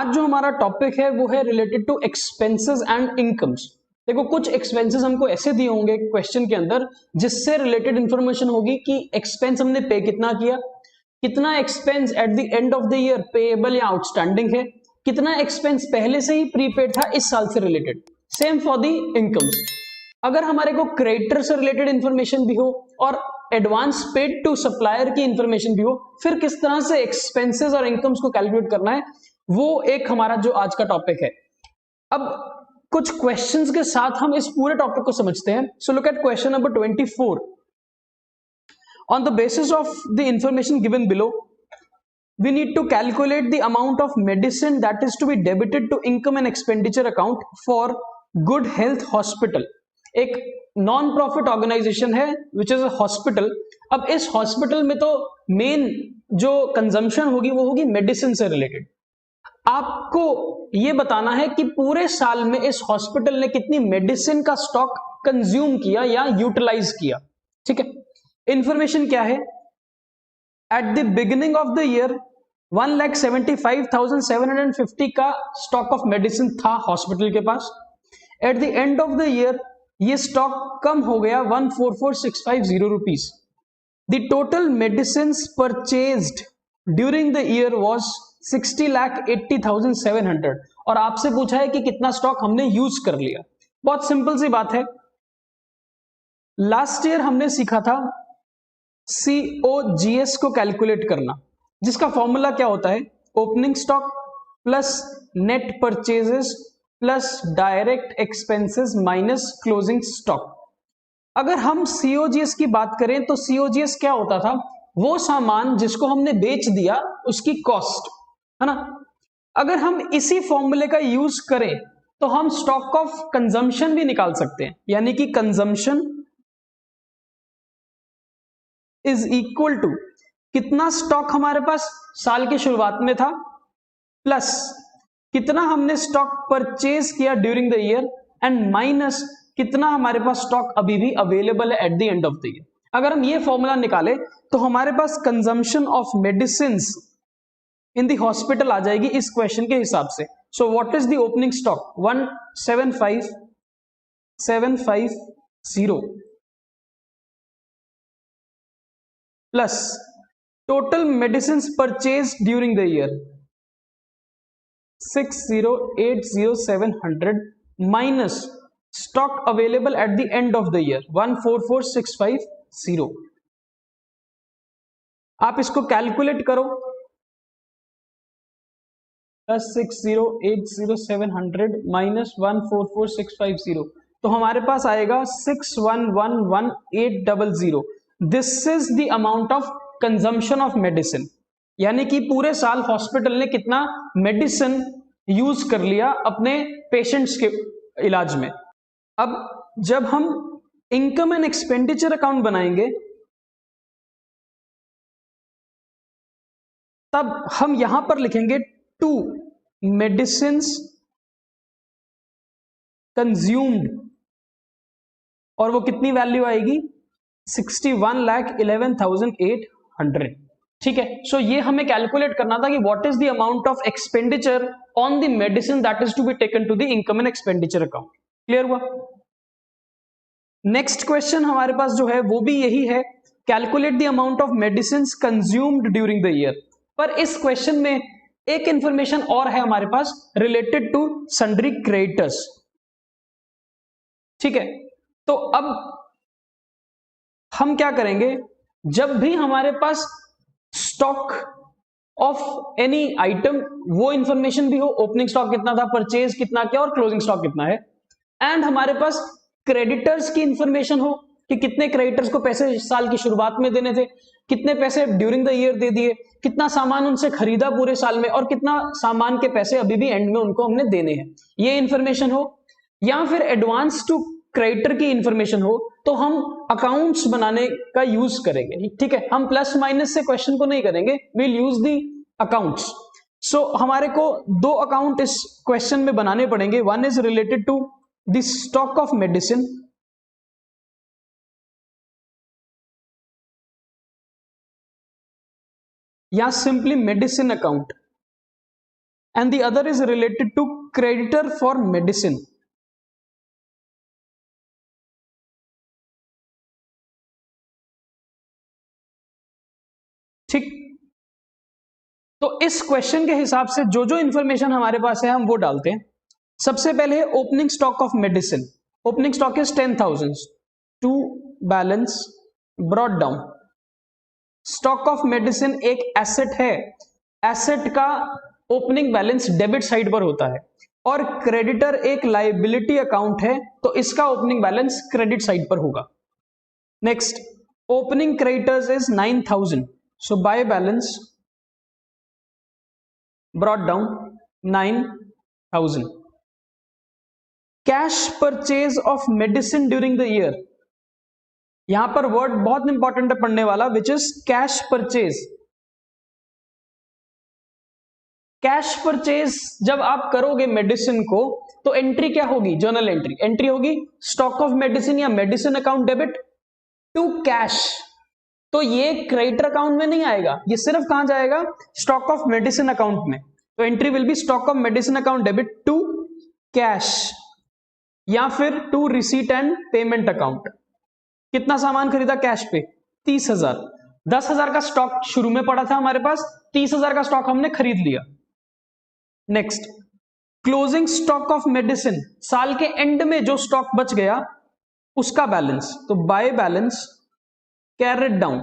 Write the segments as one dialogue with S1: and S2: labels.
S1: आज जो हमारा टॉपिक है वो है related to expenses and incomes. देखो कुछ एक्सपेंसेस हमको ऐसे दिए होंगे क्वेश्चन के अंदर जिससे रिलेटेड इंफॉर्मेशन होगी कि एक्सपेंस हमने पे कितना किया, कितना expense eight the end of the year payable या आउटस्टैंडिंग है, कितना एक्सपेंस पहले से ही प्रीपेड था इस साल से related. Same for the incomes. अगर हमारे को क्रेडिटर से रिलेटेड इंफॉर्मेशन भी हो और एडवांस पेड टू सप्लायर की इंफॉर्मेशन भी हो, फिर किस तरह से एक्सपेंसेस और इनकम्स को कैलकुलेट करना है, वो एक हमारा जो आज का टॉपिक है। अब कुछ क्वेश्चंस के साथ हम इस पूरे टॉपिक को समझते हैं। So look at question number 24। On the basis of the information given below we need to calculate the amount of medicine that is to be debited to income and expenditure account for good health hospital। एक non profit organisation है which is a hospital. अब इस hospital में तो main जो consumption होगी वो होगी मेडिसिन से रिलेटेड। आपको ये बताना है कि पूरे साल में इस हॉस्पिटल ने कितनी मेडिसिन का स्टॉक कंज्यूम किया या यूटिलाइज किया। ठीक है, इंफॉर्मेशन क्या है? At the beginning of the year 1,75,750 का स्टॉक ऑफ मेडिसिन था हॉस्पिटल के पास। At the end of the year ये स्टॉक कम हो गया 144,650 rupees. The total medicine purchased during the year was 60,80,700। और आपसे पूछा है कि कितना स्टॉक हमने यूज कर लिया। बहुत सिंपल सी बात है। लास्ट ईयर हमने सीखा था COGS को कैलकुलेट करना, जिसका फॉर्मूला क्या होता है? Opening stock plus net purchases plus direct expenses minus closing stock. अगर हम COGS की बात करें तो COGS क्या होता था? वो सामान जिसको हमने बेच दिया उसकी कॉस्ट, है ना। अगर हम इसी फॉर्मूले का यूज करें तो हम स्टॉक ऑफ कंजम्पशन भी निकाल सकते हैं, यानी कि कंजम्पशन इज इक्वल टू कितना स्टॉक हमारे पास साल की शुरुआत में था प्लस कितना हमने स्टॉक परचेज किया during the year and minus कितना हमारे पास स्टॉक अभी भी अवेलेबल है at the end of the year. अगर हम ये फॉर्मूला निकालें तो हमारे पास consumption of medicine in the hospital आ जाएगी इस क्वेश्चन के हिसाब से। So what is the opening stock? 175,750 plus total medicine purchase during the year 60,80,700 minus stock available at the end of the year 144,650। आप इसको कैलकुलेट करो। 60,80,700 माइनस 144,650 तो हमारे पास आएगा 6111,800। This is the amount of consumption of medicine, यानी कि पूरे साल हॉस्पिटल ने कितना मेडिसिन यूज कर लिया अपने पेशेंट्स के इलाज में। अब जब हम इनकम एंड एक्सपेंडिचर अकाउंट बनाएंगे तब हम यहां पर लिखेंगे टू मेडिसिन कंज्यूम्ड, और वो कितनी वैल्यू आएगी? 61,11,800। ठीक है, सो ये हमें कैलकुलेट करना था कि what is the amount of expenditure on the medicine that is to be taken to the income and expenditure account. Clear हुआ? नेक्स्ट क्वेश्चन हमारे पास जो है वो भी यही है, calculate the amount of medicine consumed during the year. पर इस क्वेश्चन में एक इंफॉर्मेशन और है हमारे पास रिलेटेड टू सन्ड्री क्रेडिटर्स। ठीक है, तो अब हम क्या करेंगे? जब भी हमारे पास स्टॉक ऑफ एनी आइटम वो इंफॉर्मेशन भी हो, ओपनिंग स्टॉक कितना था, परचेज कितना किया और क्लोजिंग स्टॉक कितना है, एंड हमारे पास क्रेडिटर्स की इंफॉर्मेशन हो कि कितने क्रेडिटर्स को पैसे साल की शुरुआत में देने थे, कितने पैसे ड्यूरिंग द ईयर दे दिए, कितना सामान उनसे खरीदा पूरे साल में और कितना सामान के पैसे अभी भी एंड में उनको हमने देने हैं, ये इंफॉर्मेशन हो, या फिर एडवांस टू क्रेडिटर की इंफॉर्मेशन हो, तो हम अकाउंट्स बनाने का यूज करेंगे। ठीक है, हम प्लस माइनस से क्वेश्चन को नहीं करेंगे, will use the accounts. So हमारे को दो अकाउंट इस क्वेश्चन में बनाने पड़ेंगे। One is related to the stock of medicine या simply medicine account, and the other is related to creditor for medicine. ठीक, तो इस क्वेश्चन के हिसाब से जो जो इंफॉर्मेशन हमारे पास है हम वो डालते हैं। सबसे पहले opening stock of medicine, opening stock is 10,000 to balance brought down. Stock of medicine एक एसेट है, एसेट का ओपनिंग बैलेंस डेबिट साइड पर होता है, और क्रेडिटर एक लायबिलिटी अकाउंट है, तो इसका ओपनिंग बैलेंस क्रेडिट साइड पर होगा। Next, opening creditors is 9,000, so by balance brought down 9,000. Cash purchase of medicine during the year, यहां पर वर्ड बहुत इंपॉर्टेंट है पढ़ने वाला, which is cash purchase. Cash purchase जब आप करोगे मेडिसिन को तो एंट्री क्या होगी, जर्नल एंट्री, एंट्री होगी स्टॉक ऑफ मेडिसिन या medicine account debit to cash. तो ये क्रेडिटर अकाउंट में नहीं आएगा, ये सिर्फ कहां जाएगा, स्टॉक ऑफ मेडिसिन अकाउंट में। तो entry will be stock of medicine account debit to cash, या फिर to receipt and payment account. कितना सामान खरीदा कैश पे, 30,000, 10,000 का स्टॉक शुरू में पड़ा था हमारे पास, 30,000 का स्टॉक हमने खरीद लिया। Next, closing stock of medicine, साल के एंड में जो स्टॉक बच गया उसका बैलेंस, तो बाय बैलेंस कैरेट डाउन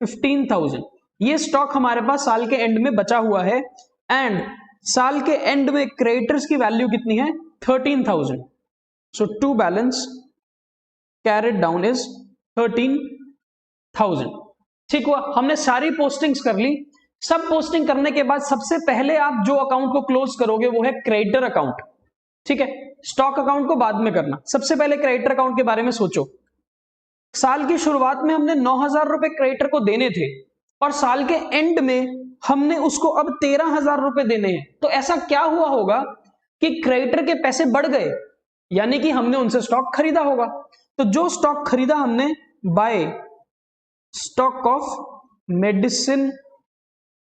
S1: 15,000। ये स्टॉक हमारे पास साल के एंड में बचा हुआ है, एंड साल के एंड में क्रेडिटर्स की वैल्यू कितनी है, 13,000, so to balance carried down is 13,000। ठीक हुआ, हमने सारी पोस्टिंग्स कर ली। सब पोस्टिंग करने के बाद सबसे पहले आप जो अकाउंट को क्लोज करोगे वो है क्रेडिटर अकाउंट। ठीक है, स्टॉक अकाउंट को बाद में करना, सबसे पहले क्रेडिटर अकाउंट के बारे में सोचो। साल की शुरुआत में हमने 9,000 रुपए क्रेडिटर को देने थे, और साल के एंड में हमने उसको अब 13,000 रुपए देने हैं। तो ऐसा क्या हुआ होगा कि क्रेडिटर के पैसे बढ़ गए, यानी कि हमने उनसे स्टॉक खरीदा होगा। तो जो स्टॉक खरीदा हमने by stock of medicine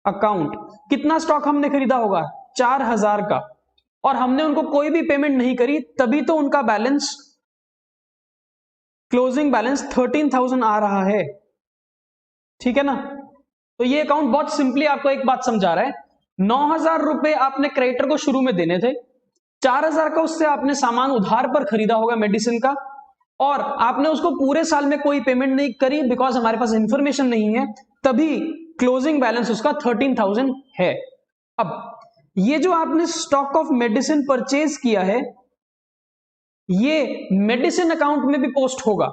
S1: account, कितना स्टॉक हमने खरीदा होगा, 4,000 का, और हमने उनको कोई भी पेमेंट नहीं करी, तभी तो उनका बैलेंस, क्लोजिंग बैलेंस 13,000 आ रहा है। ठीक है ना, तो ये अकाउंट बहुत सिंपली आपको एक बात समझा रहा है। 9,000 रुपए आपने क्रेडिटर को शुरू में देने थे, 4,000 का उससे आपने सामान उधार पर खरीदा होगा मेडिसिन का, और आपने उसको पूरे साल में कोई पेमेंट नहीं करी बिकॉज हमारे पास इंफॉर्मेशन नहीं है, तभी क्लोजिंग बैलेंस उसका 13,000 है। अब ये जो आपने स्टॉक ऑफ मेडिसिन परचेज किया है, ये मेडिसिन अकाउंट में भी पोस्ट होगा।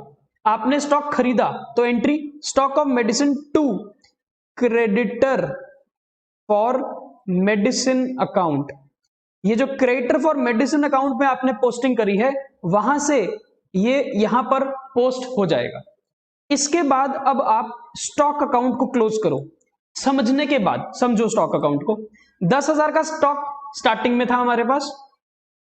S1: आपने स्टॉक खरीदा तो entry stock of medicine to creditor for medicine account. ये जो क्रेडिटर फॉर मेडिसिन अकाउंट में आपने पोस्टिंग करी है, वहां से ये यहां पर पोस्ट हो जाएगा। इसके बाद अब आप स्टॉक अकाउंट को क्लोज करो। समझने के बाद समझो स्टॉक अकाउंट को। 10,000 का स्टॉक स्टार्टिंग में था हमारे पास,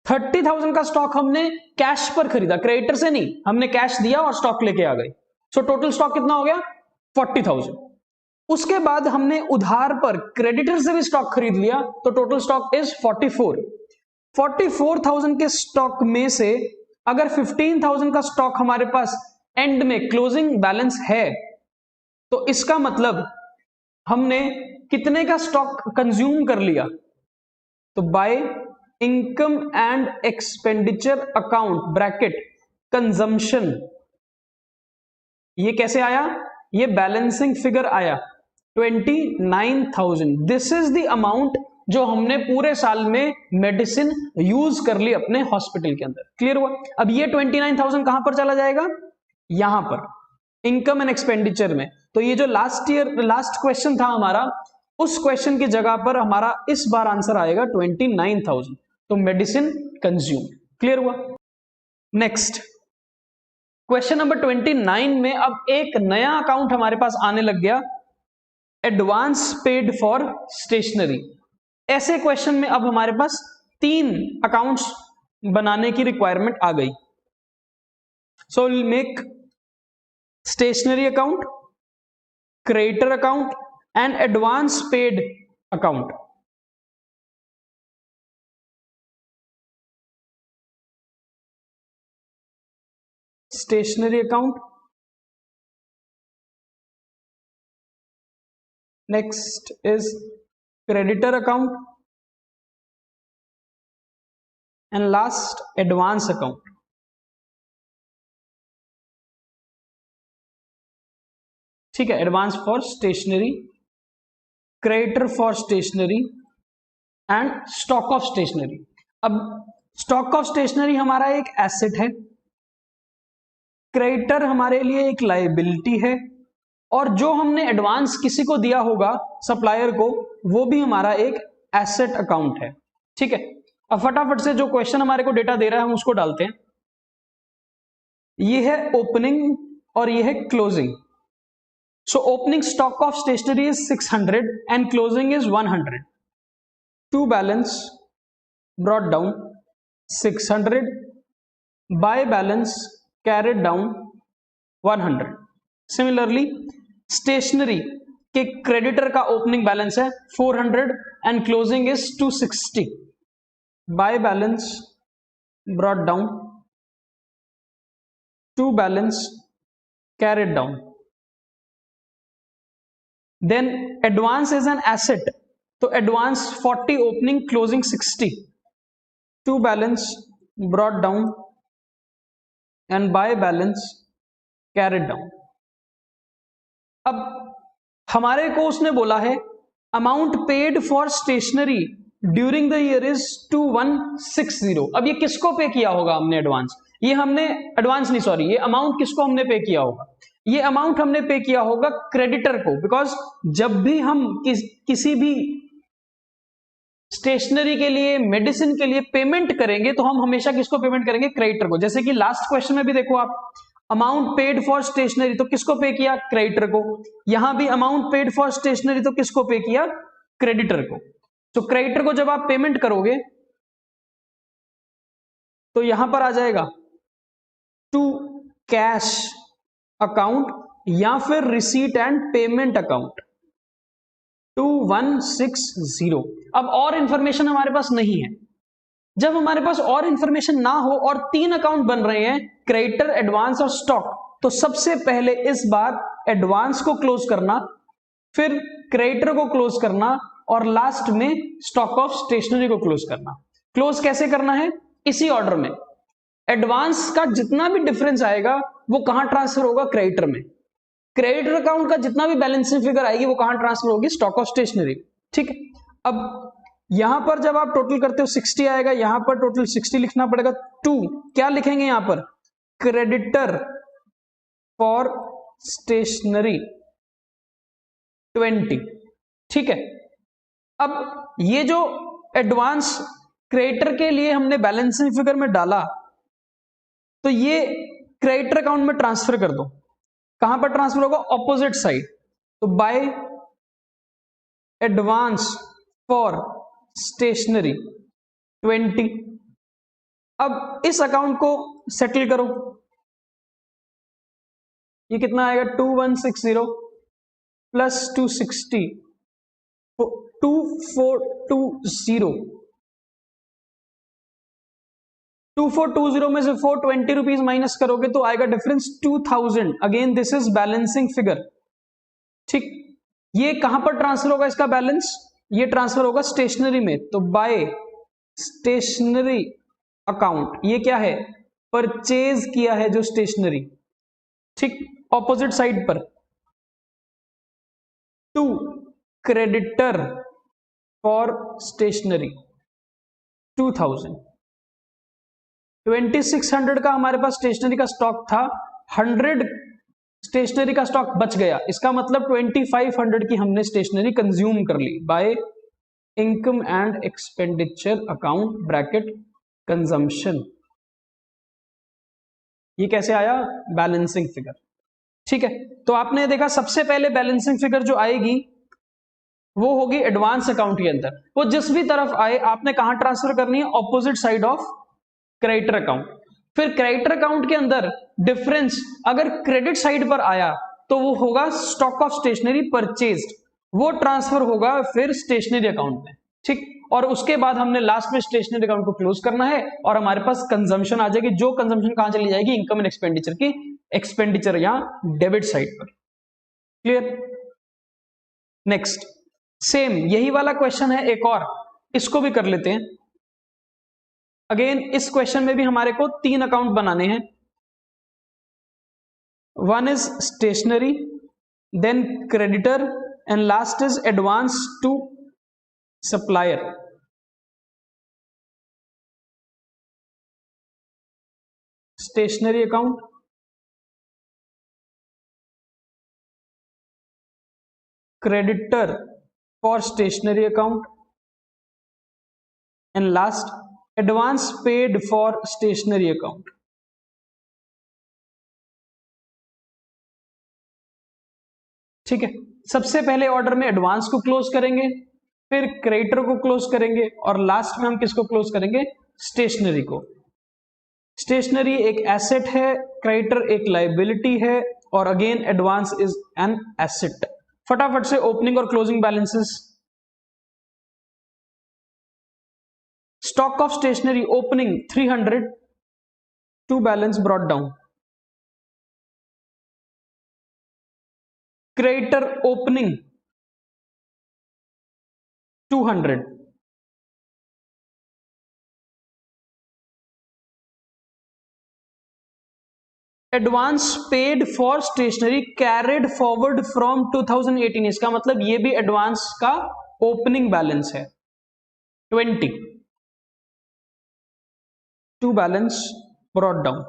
S1: 30,000 का स्टॉक हमने कैश पर खरीदा, क्रेडिटर से नहीं, हमने कैश दिया और स्टॉक लेके आ गए। सो टोटल स्टॉक कितना हो गया, 40,000। उसके बाद हमने उधार पर क्रेडिटर से भी स्टॉक खरीद लिया, तो टोटल स्टॉक इज 44,000 के स्टॉक में से अगर 15,000 का स्टॉक हमारे पास एंड में क्लोजिंग बैलेंस है, तो इसका मतलब हमने कितने का स्टॉक कंज्यूम कर लिया। तो by income and expenditure account bracket consumption, ये कैसे आया, ये बैलेंसिंग फिगर आया 29,000। दिस इज द अमाउंट जो हमने पूरे साल में मेडिसिन यूज कर ली अपने हॉस्पिटल के अंदर। क्लियर हुआ। अब ये 29,000 कहां पर चला जाएगा, यहां पर इनकम एंड एक्सपेंडिचर में। तो ये जो लास्ट क्वेश्चन था हमारा, उस क्वेश्चन की जगह पर हमारा इस बार आंसर आएगा 29,000। तो मेडिसिन कंज्यूम। क्लियर हुआ। नेक्स्ट क्वेश्चन नंबर 29 में अब एक नया अकाउंट हमारे पास आने लग गया, एडवांस पेड फॉर स्टेशनरी। ऐसे क्वेश्चन में अब हमारे पास 3 अकाउंट्स बनाने की रिक्वायरमेंट आ गई। So will make stationery account, creditor account and advance paid account. Stationery account, next is creditor account, and last advance account. ठीक है, advance for stationery, creditor for stationery and stock of stationery. अब stock of stationery हमारा एक asset है, creditor हमारे लिए एक liability है, और जो हमने एडवांस किसी को दिया होगा सप्लायर को, वो भी हमारा एक एसेट अकाउंट है। ठीक है, अब फटाफट से जो क्वेश्चन हमारे को डेटा दे रहा है हम उसको डालते हैं। ये है ओपनिंग और ये है closing. So opening stock of stationery is 600 and closing is 100। To balance brought down 600, by balance carried down 100। Similarly stationery के क्रेडिटर का ओपनिंग बैलेंस है 400 and closing is 260, by balance brought down, to balance carried down. Then advance is an asset, तो advance 40 opening closing 60, to balance brought down and by balance carried down. अब हमारे को उसने बोला है amount paid for stationery during the year is 2160। अब ये किसको पे किया होगा हमने एडवांस? ये हमने एडवांस नहीं, सॉरी, ये अमाउंट किसको हमने पे किया होगा? ये अमाउंट हमने पे किया होगा क्रेडिटर को, बिकॉज जब भी हम किसी भी स्टेशनरी के लिए, मेडिसिन के लिए पेमेंट करेंगे तो हम हमेशा किसको पेमेंट करेंगे? क्रेडिटर को। जैसे कि लास्ट क्वेश्चन में भी देखो आप, अमाउंट पेड फॉर स्टेशनरी तो किसको पे किया? क्रेडिटर को। यहां भी अमाउंट पेड फॉर स्टेशनरी तो किसको पे किया? क्रेडिटर को। तो क्रेडिटर को जब आप पेमेंट करोगे तो यहां पर आ जाएगा टू कैश अकाउंट या फिर रिसीट एंड पेमेंट अकाउंट 2160। अब और इंफॉर्मेशन हमारे पास नहीं है। जब हमारे पास और इंफॉर्मेशन ना हो और 3 अकाउंट बन रहे हैं, क्रेडिटर, एडवांस और स्टॉक, तो सबसे पहले इस बार एडवांस को क्लोज करना, फिर क्रेडिटर को क्लोज करना और लास्ट में स्टॉक ऑफ स्टेशनरी को क्लोज करना। क्लोज कैसे करना है? इसी ऑर्डर में। एडवांस का जितना भी डिफरेंस आएगा वो कहां ट्रांसफर होगा? क्रेडिटर में। क्रेडिटर अकाउंट का जितना भी बैलेंसिंग फिगर आएगी वो कहां ट्रांसफर होगी? Stock of stationery. ठीक है, अब यहां पर जब आप टोटल करते हो 60 आएगा, यहां पर टोटल 60 लिखना पड़ेगा। 2 क्या लिखेंगे यहां पर? Creditor for stationery 20। ठीक है, अब ये जो एडवांस क्रेडिटर के लिए हमने बैलेंसिंग फिगर में डाला, तो ये क्रेडिटर अकाउंट में ट्रांसफर कर दो। कहां पर ट्रांसफर होगा? Opposite side. तो बाय एडवांस फॉर स्टेशनरी 20। अब इस अकाउंट को सेटल करो, ये कितना आएगा? 2160 प्लस 260, 2420। 2420 में से 420 रुपीज माइनस करोगे तो आएगा difference 2000। Again this is balancing figure. ठीक, ये कहां पर ट्रांसफर होगा इसका बैलेंस? ये ट्रांसफर होगा स्टेशनरी में। तो बाय स्टेशनरी अकाउंट, ये क्या है? परचेज किया है जो स्टेशनरी। ठीक, ऑपोजिट साइड पर। To creditor for stationery 2000। 2600 का हमारे पास स्टेशनरी का स्टॉक था, 100 स्टेशनरी का स्टॉक बच गया। इसका मतलब 2500 की हमने स्टेशनरी कंज्यूम कर ली by income and expenditure account bracket consumption. ये कैसे आया? Balancing figure. ठीक है, तो आपने देखा सबसे पहले बैलेंसिंग फिगर जो आएगी वो होगी एडवांस अकाउंट के अंदर। वो जिस भी तरफ आए आपने कहां ट्रांसफर करनी है? Opposite side of creditor account. फिर क्रेडिटर अकाउंट के अंदर डिफरेंस अगर क्रेडिट साइड पर आया तो वो होगा स्टॉक ऑफ स्टेशनरी परचेज्ड, वो ट्रांसफर होगा फिर स्टेशनरी अकाउंट में। ठीक, और उसके बाद हमने लास्ट में स्टेशनरी अकाउंट को क्लोज करना है और हमारे पास कंजम्पशन आ जाएगी, जो कंजम्पशन कहां चली जाएगी, इनकम एंड एक्सपेंडिचर की एक्सपेंडिचर या डेबिट साइड पर। क्लियर? नेक्स्ट सेम यही वाला क्वेश्चन है एक और, इसको भी कर लेते हैं। अगेन इस क्वेश्चन में भी हमारे को 3 अकाउंट बनाने हैं। One is stationery, then creditor and last is advance to supplier. Stationery account, creditor for stationery account, and last advance paid for stationery account. ठीक है, सबसे पहले ऑर्डर में एडवांस को क्लोज करेंगे, फिर क्रेडिटर को क्लोज करेंगे और लास्ट में हम किसको क्लोज करेंगे, स्टेशनरी को। स्टेशनरी एक एसेट है, क्रेडिटर एक लायबिलिटी है और again advance is an asset. फटाफट से ओपनिंग और closing balances. Stock of stationery opening 300, to balance brought down. Creditor opening 200, advance paid for stationery carried forward from 2018। इसका मतलब ये भी एडवांस का ओपनिंग बैलेंस है 20, to balance brought down.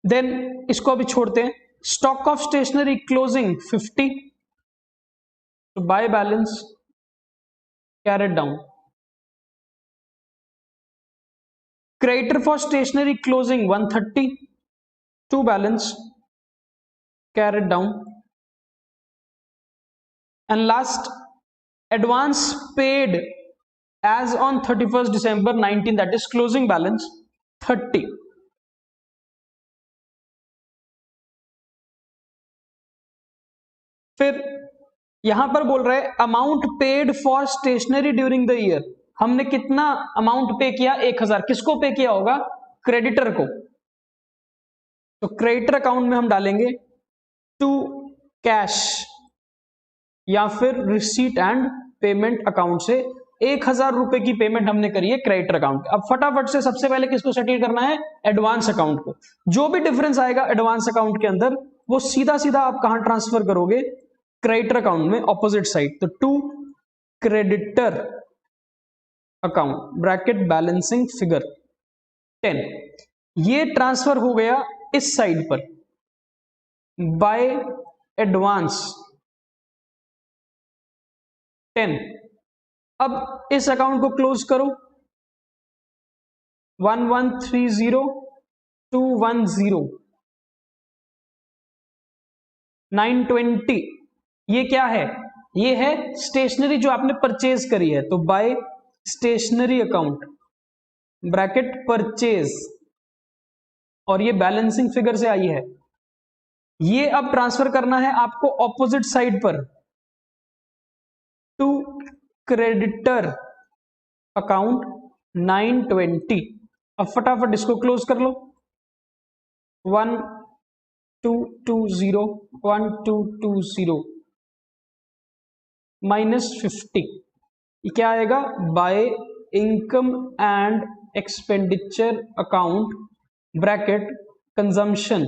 S1: Then इसको अभी छोड़ते हैं। स्टॉक ऑफ स्टेशनरी क्लोजिंग 50, तो by balance carried down. Creditor for stationery closing 130, to balance carried down. And last advance paid as on 31st December 19, that is closing balance 30। फिर यहां पर बोल रहे हैं amount paid for stationery during the year. हमने कितना amount पे किया, 1000। किसको पे किया होगा, क्रेडिटर को। तो क्रेडिटर अकाउंट में हम डालेंगे टू कैश या फिर रिसीट एंड पेमेंट अकाउंट से 1000 रुपए की पेमेंट हमने करी है क्रेडिटर अकाउंट। अब फटाफट से सबसे पहले किसको सेटल करना है, एडवांस अकाउंट को। जो भी डिफरेंस आएगा एडवांस अकाउंट के अंदर वो सीधा सीधा आप कहां ट्रांसफर करोगे, क्रेडिटर अकाउंट में, ऑपोजिट साइड। तो to creditor account bracket balancing figure 10, ये ट्रांसफर हो गया इस साइड पर बाय एडवांस 10। अब इस अकाउंट को क्लोज करो, 1130,210, 920। ये क्या है, ये है स्टेशनरी जो आपने परचेज करी है। तो by stationery account bracket purchase, और ये बैलेंसिंग फिगर से आई है। ये अब ट्रांसफर करना है आपको ऑपोजिट साइड पर टू क्रेडिटर अकाउंट 920। अब फटाफट इसको क्लोज कर लो, 1220, 1220 -50। ये क्या आएगा, by income and expenditure account bracket consumption.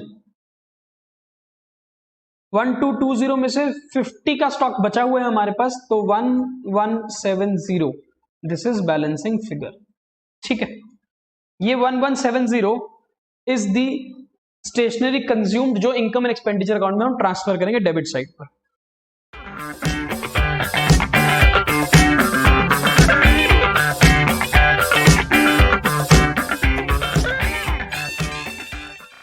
S1: 1220 में से 50 का स्टॉक बचा हुआ है हमारे पास, तो 1170, दिस इज बैलेंसिंग फिगर। ठीक है, ये 1170 इज द स्टेशनरी कंज्यूम्ड जो इनकम एंड एक्सपेंडिचर अकाउंट में हम ट्रांसफर करेंगे डेबिट साइड पर।